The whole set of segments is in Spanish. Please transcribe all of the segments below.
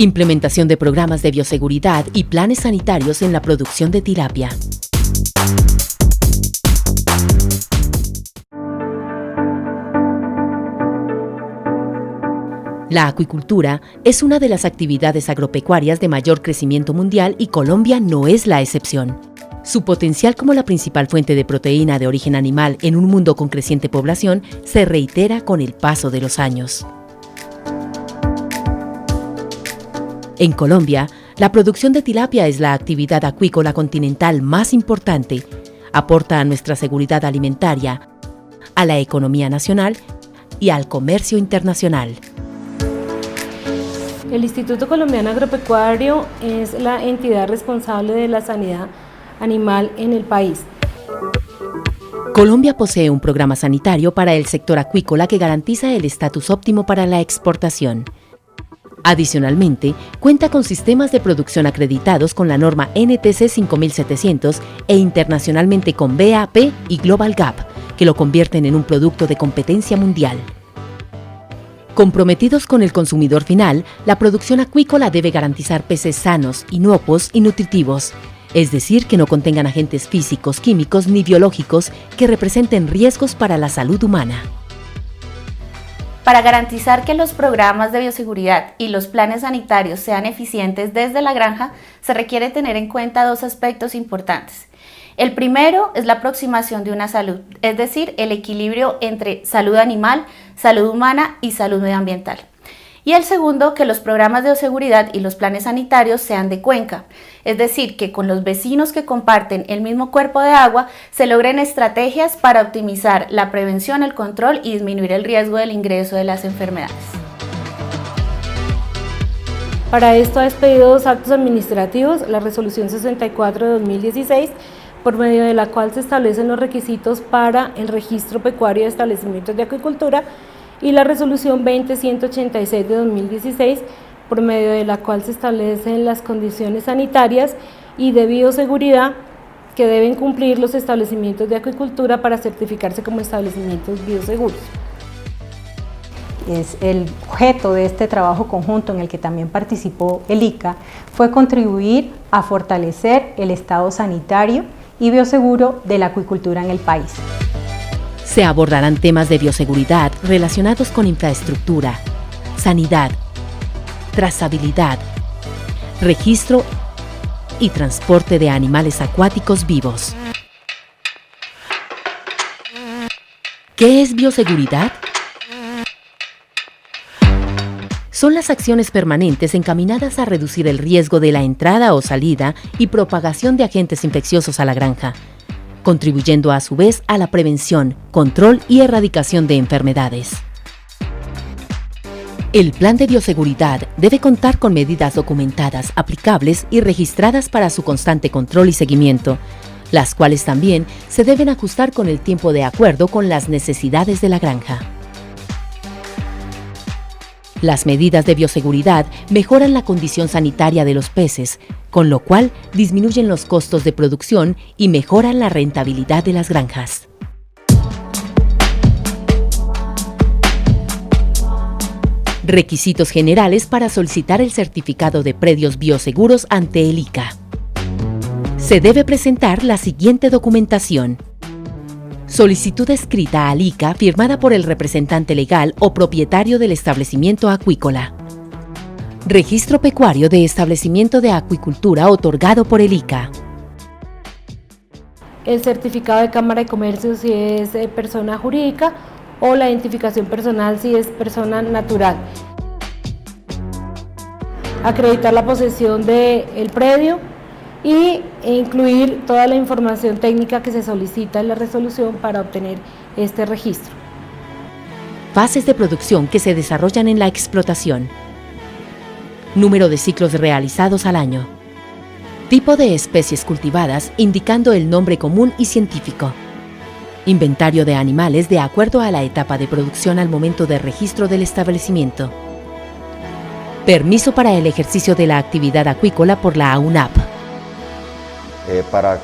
Implementación de programas de bioseguridad y planes sanitarios en la producción de tilapia. La acuicultura es una de las actividades agropecuarias de mayor crecimiento mundial y Colombia no es la excepción. Su potencial como la principal fuente de proteína de origen animal en un mundo con creciente población se reitera con el paso de los años. En Colombia, la producción de tilapia es la actividad acuícola continental más importante. Aporta a nuestra seguridad alimentaria, a la economía nacional y al comercio internacional. El Instituto Colombiano Agropecuario es la entidad responsable de la sanidad animal en el país. Colombia posee un programa sanitario para el sector acuícola que garantiza el estatus óptimo para la exportación. Adicionalmente, cuenta con sistemas de producción acreditados con la norma NTC 5700 e internacionalmente con BAP y Global Gap, que lo convierten en un producto de competencia mundial. Comprometidos con el consumidor final, la producción acuícola debe garantizar peces sanos, inocuos y nutritivos, es decir, que no contengan agentes físicos, químicos ni biológicos que representen riesgos para la salud humana. Para garantizar que los programas de bioseguridad y los planes sanitarios sean eficientes desde la granja, se requiere tener en cuenta dos aspectos importantes. El primero es la aproximación de una salud, es decir, el equilibrio entre salud animal, salud humana y salud medioambiental. Y el segundo, que los programas de bioseguridad y los planes sanitarios sean de cuenca, es decir, que con los vecinos que comparten el mismo cuerpo de agua se logren estrategias para optimizar la prevención, el control y disminuir el riesgo del ingreso de las enfermedades. Para esto ha expedido dos actos administrativos, la Resolución 64 de 2016, por medio de la cual se establecen los requisitos para el registro pecuario de establecimientos de acuicultura, y la Resolución 20.186 de 2016, por medio de la cual se establecen las condiciones sanitarias y de bioseguridad que deben cumplir los establecimientos de acuicultura para certificarse como establecimientos bioseguros. El objeto de este trabajo conjunto en el que también participó el ICA fue contribuir a fortalecer el estado sanitario y bioseguro de la acuicultura en el país. Se abordarán temas de bioseguridad relacionados con infraestructura, sanidad, trazabilidad, registro y transporte de animales acuáticos vivos. ¿Qué es bioseguridad? Son las acciones permanentes encaminadas a reducir el riesgo de la entrada o salida y propagación de agentes infecciosos a la granja, contribuyendo a su vez a la prevención, control y erradicación de enfermedades. El plan de bioseguridad debe contar con medidas documentadas, aplicables y registradas para su constante control y seguimiento, las cuales también se deben ajustar con el tiempo de acuerdo con las necesidades de la granja. Las medidas de bioseguridad mejoran la condición sanitaria de los peces, con lo cual disminuyen los costos de producción y mejoran la rentabilidad de las granjas. Requisitos generales para solicitar el certificado de predios bioseguros ante el ICA. Se debe presentar la siguiente documentación: solicitud escrita al ICA firmada por el representante legal o propietario del establecimiento acuícola. Registro pecuario de establecimiento de acuicultura otorgado por el ICA. El certificado de Cámara de Comercio si es persona jurídica o la identificación personal si es persona natural. Acreditar la posesión del predio e incluir toda la información técnica que se solicita en la resolución para obtener este registro. Fases de producción que se desarrollan en la explotación. Número de ciclos realizados al año. Tipo de especies cultivadas indicando el nombre común y científico. Inventario de animales de acuerdo a la etapa de producción al momento de registro del establecimiento. Permiso para el ejercicio de la actividad acuícola por la AUNAP. Para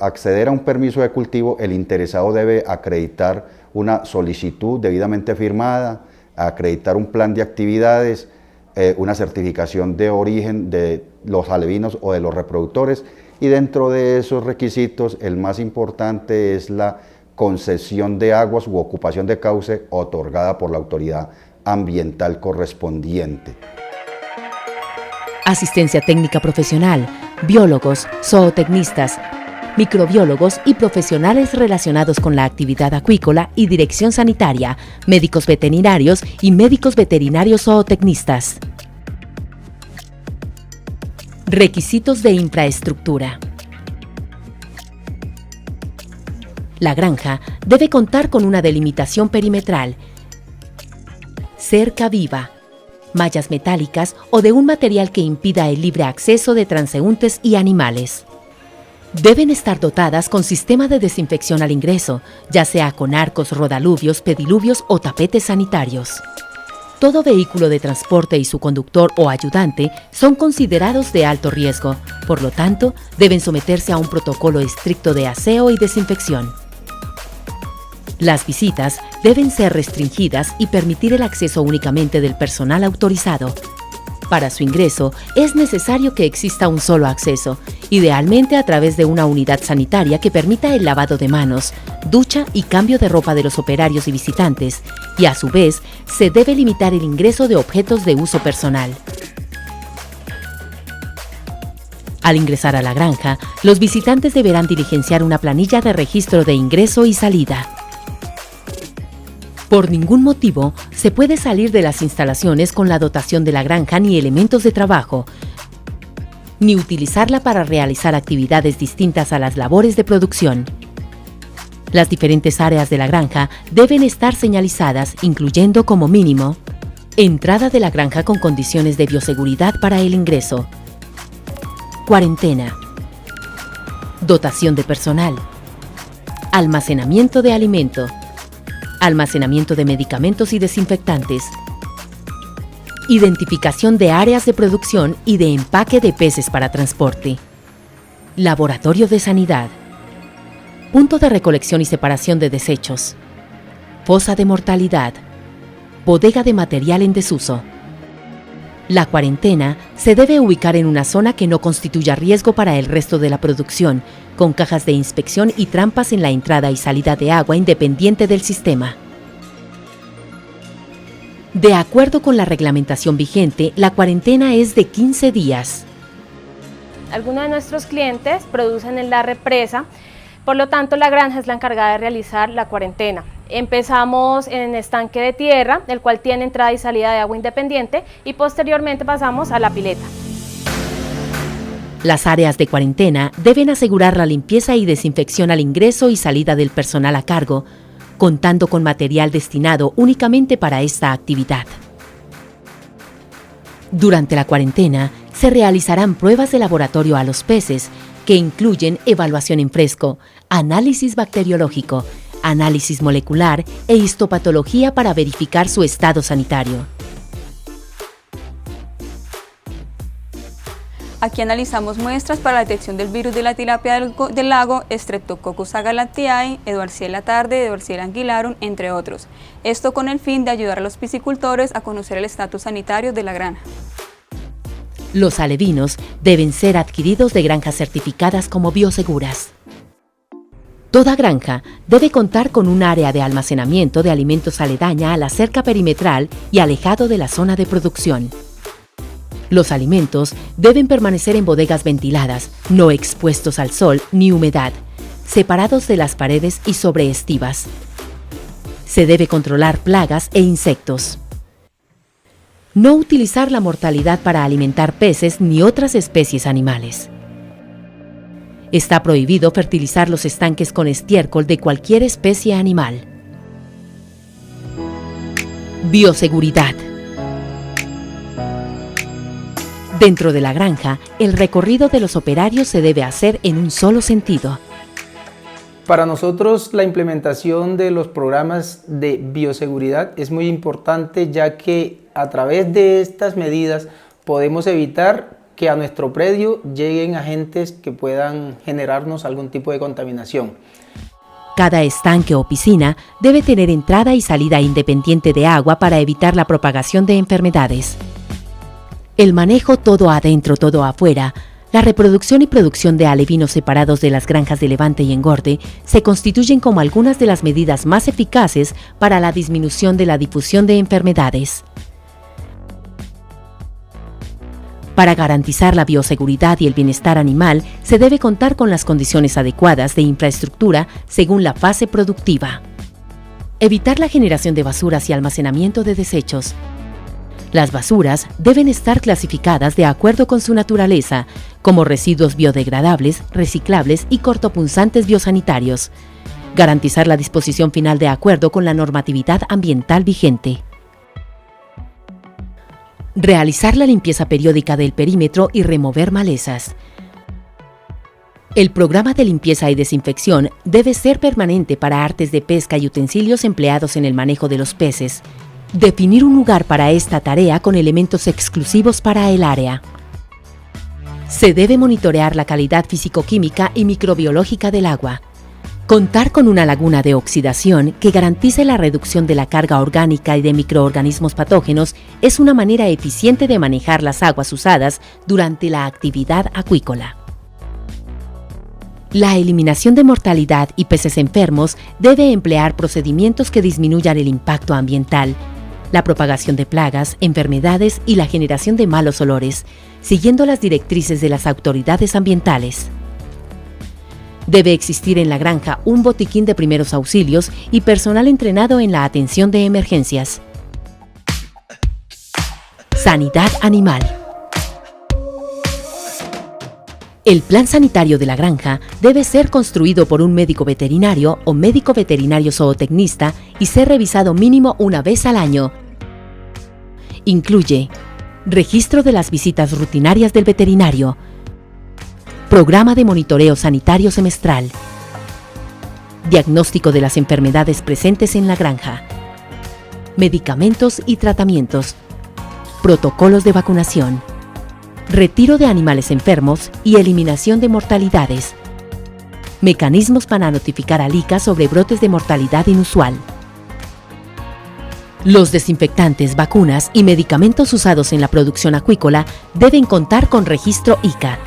acceder a un permiso de cultivo, el interesado debe acreditar una solicitud debidamente firmada, acreditar un plan de actividades, una certificación de origen de los alevinos o de los reproductores, y dentro de esos requisitos el más importante es la concesión de aguas u ocupación de cauce otorgada por la autoridad ambiental correspondiente. Asistencia técnica profesional, biólogos, zootecnistas, microbiólogos y profesionales relacionados con la actividad acuícola y dirección sanitaria, médicos veterinarios y médicos veterinarios zootecnistas. Requisitos de infraestructura. La granja debe contar con una delimitación perimetral, cerca viva, mallas metálicas o de un material que impida el libre acceso de transeúntes y animales. Deben estar dotadas con sistema de desinfección al ingreso, ya sea con arcos, rodaluvios, pediluvios o tapetes sanitarios. Todo vehículo de transporte y su conductor o ayudante son considerados de alto riesgo, por lo tanto, deben someterse a un protocolo estricto de aseo y desinfección. Las visitas deben ser restringidas y permitir el acceso únicamente del personal autorizado. Para su ingreso, es necesario que exista un solo acceso, idealmente a través de una unidad sanitaria que permita el lavado de manos, ducha y cambio de ropa de los operarios y visitantes, y a su vez, se debe limitar el ingreso de objetos de uso personal. Al ingresar a la granja, los visitantes deberán diligenciar una planilla de registro de ingreso y salida. Por ningún motivo se puede salir de las instalaciones con la dotación de la granja ni elementos de trabajo, ni utilizarla para realizar actividades distintas a las labores de producción. Las diferentes áreas de la granja deben estar señalizadas, incluyendo como mínimo, entrada de la granja con condiciones de bioseguridad para el ingreso, cuarentena, dotación de personal, almacenamiento de alimento, almacenamiento de medicamentos y desinfectantes, identificación de áreas de producción y de empaque de peces para transporte, laboratorio de sanidad, punto de recolección y separación de desechos, fosa de mortalidad, bodega de material en desuso. La cuarentena se debe ubicar en una zona que no constituya riesgo para el resto de la producción, con cajas de inspección y trampas en la entrada y salida de agua independiente del sistema. De acuerdo con la reglamentación vigente, la cuarentena es de 15 días. Algunos de nuestros clientes producen en la represa, por lo tanto la granja es la encargada de realizar la cuarentena. Empezamos en estanque de tierra, el cual tiene entrada y salida de agua independiente, y posteriormente pasamos a la pileta. Las áreas de cuarentena deben asegurar la limpieza y desinfección al ingreso y salida del personal a cargo, contando con material destinado únicamente para esta actividad. Durante la cuarentena, se realizarán pruebas de laboratorio a los peces, que incluyen evaluación en fresco, análisis bacteriológico, análisis molecular e histopatología para verificar su estado sanitario. Aquí analizamos muestras para la detección del virus de la tilapia del lago, Streptococcus agalactiae, Edwardiella tarde, Edwardiella anguillarum, entre otros. Esto con el fin de ayudar a los piscicultores a conocer el estatus sanitario de la granja. Los alevinos deben ser adquiridos de granjas certificadas como bioseguras. Toda granja debe contar con un área de almacenamiento de alimentos aledaña a la cerca perimetral y alejado de la zona de producción. Los alimentos deben permanecer en bodegas ventiladas, no expuestos al sol ni humedad, separados de las paredes y sobre estivas. Se debe controlar plagas e insectos. No utilizar la mortalidad para alimentar peces ni otras especies animales. Está prohibido fertilizar los estanques con estiércol de cualquier especie animal. Bioseguridad. Dentro de la granja, el recorrido de los operarios se debe hacer en un solo sentido. Para nosotros la implementación de los programas de bioseguridad es muy importante, ya que a través de estas medidas podemos evitar que a nuestro predio lleguen agentes que puedan generarnos algún tipo de contaminación. Cada estanque o piscina debe tener entrada y salida independiente de agua para evitar la propagación de enfermedades. El manejo todo adentro, todo afuera, la reproducción y producción de alevinos separados de las granjas de levante y engorde se constituyen como algunas de las medidas más eficaces para la disminución de la difusión de enfermedades. Para garantizar la bioseguridad y el bienestar animal, se debe contar con las condiciones adecuadas de infraestructura según la fase productiva. Evitar la generación de basuras y almacenamiento de desechos. Las basuras deben estar clasificadas de acuerdo con su naturaleza, como residuos biodegradables, reciclables y cortopunzantes biosanitarios. Garantizar la disposición final de acuerdo con la normatividad ambiental vigente. Realizar la limpieza periódica del perímetro y remover malezas. El programa de limpieza y desinfección debe ser permanente para artes de pesca y utensilios empleados en el manejo de los peces. Definir un lugar para esta tarea con elementos exclusivos para el área. Se debe monitorear la calidad físico-química y microbiológica del agua. Contar con una laguna de oxidación que garantice la reducción de la carga orgánica y de microorganismos patógenos es una manera eficiente de manejar las aguas usadas durante la actividad acuícola. La eliminación de mortalidad y peces enfermos debe emplear procedimientos que disminuyan el impacto ambiental, la propagación de plagas, enfermedades y la generación de malos olores, siguiendo las directrices de las autoridades ambientales. Debe existir en la granja un botiquín de primeros auxilios y personal entrenado en la atención de emergencias. Sanidad animal. El plan sanitario de la granja debe ser construido por un médico veterinario o médico veterinario zootecnista y ser revisado mínimo una vez al año. Incluye registro de las visitas rutinarias del veterinario, programa de monitoreo sanitario semestral, diagnóstico de las enfermedades presentes en la granja, medicamentos y tratamientos, protocolos de vacunación, retiro de animales enfermos y eliminación de mortalidades, mecanismos para notificar al ICA sobre brotes de mortalidad inusual. Los desinfectantes, vacunas y medicamentos usados en la producción acuícola deben contar con registro ICA,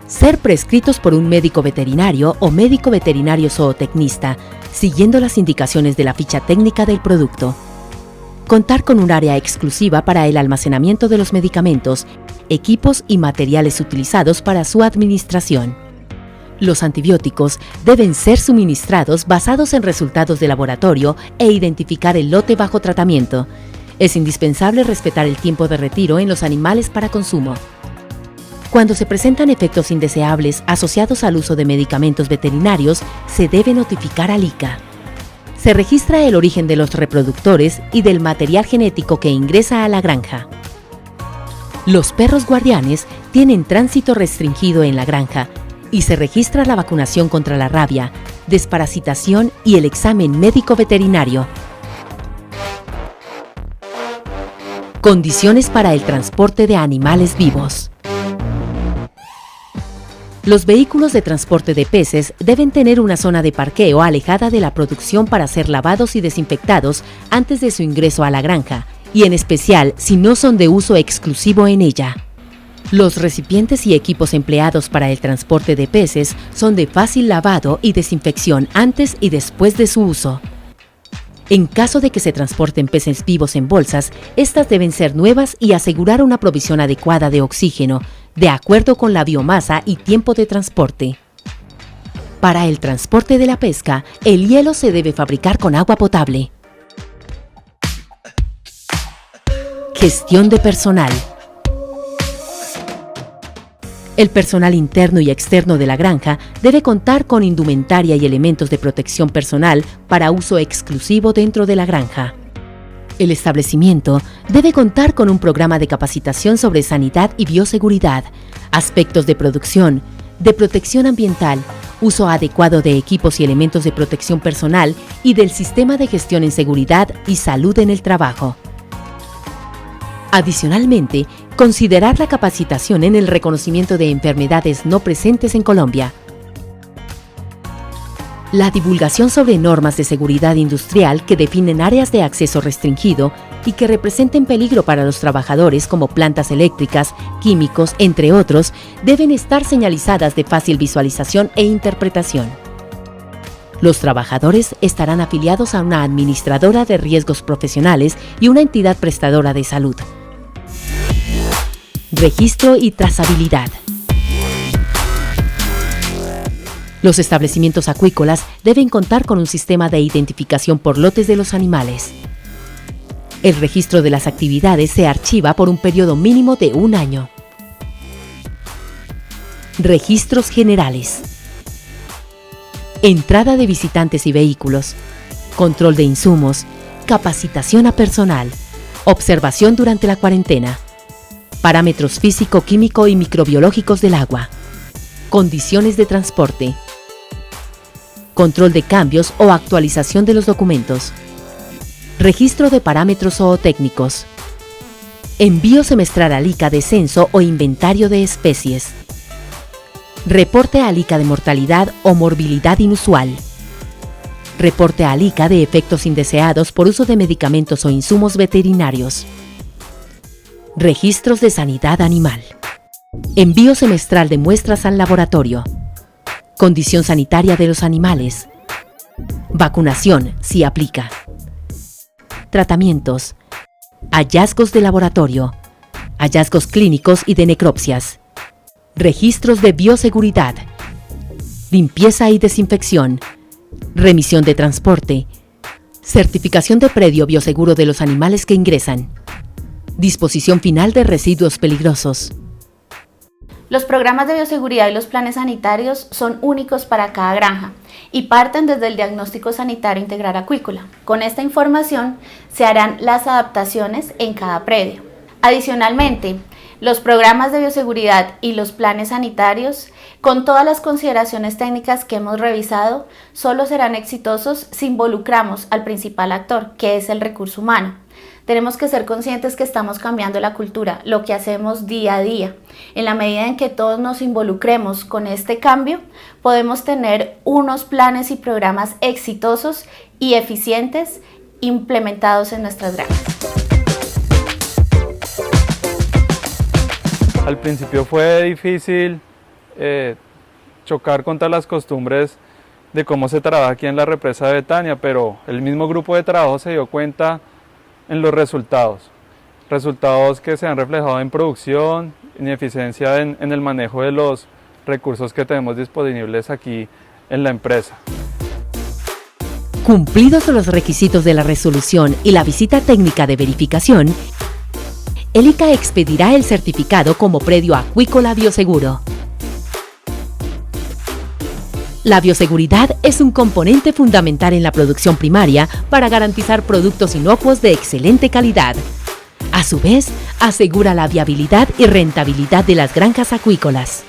ser prescritos por un médico veterinario o médico veterinario zootecnista, siguiendo las indicaciones de la ficha técnica del producto. Contar con un área exclusiva para el almacenamiento de los medicamentos, equipos y materiales utilizados para su administración. Los antibióticos deben ser suministrados basados en resultados de laboratorio e identificar el lote bajo tratamiento. Es indispensable respetar el tiempo de retiro en los animales para consumo. Cuando se presentan efectos indeseables asociados al uso de medicamentos veterinarios, se debe notificar al ICA. Se registra el origen de los reproductores y del material genético que ingresa a la granja. Los perros guardianes tienen tránsito restringido en la granja y se registra la vacunación contra la rabia, desparasitación y el examen médico veterinario. Condiciones para el transporte de animales vivos. Los vehículos de transporte de peces deben tener una zona de parqueo alejada de la producción para ser lavados y desinfectados antes de su ingreso a la granja, y en especial si no son de uso exclusivo en ella. Los recipientes y equipos empleados para el transporte de peces son de fácil lavado y desinfección antes y después de su uso. En caso de que se transporten peces vivos en bolsas, estas deben ser nuevas y asegurar una provisión adecuada de oxígeno, de acuerdo con la biomasa y tiempo de transporte. Para el transporte de la pesca, el hielo se debe fabricar con agua potable. Gestión de personal. El personal interno y externo de la granja debe contar con indumentaria y elementos de protección personal para uso exclusivo dentro de la granja. El establecimiento debe contar con un programa de capacitación sobre sanidad y bioseguridad, aspectos de producción, de protección ambiental, uso adecuado de equipos y elementos de protección personal y del sistema de gestión en seguridad y salud en el trabajo. Adicionalmente, considerar la capacitación en el reconocimiento de enfermedades no presentes en Colombia. La divulgación sobre normas de seguridad industrial que definen áreas de acceso restringido y que representen peligro para los trabajadores como plantas eléctricas, químicos, entre otros, deben estar señalizadas de fácil visualización e interpretación. Los trabajadores estarán afiliados a una administradora de riesgos profesionales y una entidad prestadora de salud. Registro y trazabilidad. Los establecimientos acuícolas deben contar con un sistema de identificación por lotes de los animales. El registro de las actividades se archiva por un periodo mínimo de 1 año. Registros generales. Entrada de visitantes y vehículos, control de insumos, capacitación a personal, observación durante la cuarentena, parámetros físico, químico y microbiológicos del agua, condiciones de transporte, control de cambios o actualización de los documentos, registro de parámetros zootécnicos, envío semestral al ICA de censo o inventario de especies, reporte al ICA de mortalidad o morbilidad inusual, reporte al ICA de efectos indeseados por uso de medicamentos o insumos veterinarios, registros de sanidad animal, envío semestral de muestras al laboratorio, condición sanitaria de los animales, vacunación si aplica, tratamientos, hallazgos de laboratorio, hallazgos clínicos y de necropsias, registros de bioseguridad, limpieza y desinfección, remisión de transporte, certificación de predio bioseguro de los animales que ingresan, disposición final de residuos peligrosos. Los programas de bioseguridad y los planes sanitarios son únicos para cada granja y parten desde el diagnóstico sanitario integral acuícola. Con esta información se harán las adaptaciones en cada predio. Adicionalmente, los programas de bioseguridad y los planes sanitarios, con todas las consideraciones técnicas que hemos revisado, solo serán exitosos si involucramos al principal actor, que es el recurso humano. Tenemos que ser conscientes que estamos cambiando la cultura, lo que hacemos día a día. En la medida en que todos nos involucremos con este cambio, podemos tener unos planes y programas exitosos y eficientes implementados en nuestras granjas. Al principio fue difícil chocar contra las costumbres de cómo se trabaja aquí en la represa de Betania, pero el mismo grupo de trabajo se dio cuenta en los resultados que se han reflejado en producción, en eficiencia en el manejo de los recursos que tenemos disponibles aquí en la empresa. Cumplidos los requisitos de la resolución y la visita técnica de verificación, el ICA expedirá el certificado como predio acuícola bioseguro. La bioseguridad es un componente fundamental en la producción primaria para garantizar productos inocuos de excelente calidad. A su vez, asegura la viabilidad y rentabilidad de las granjas acuícolas.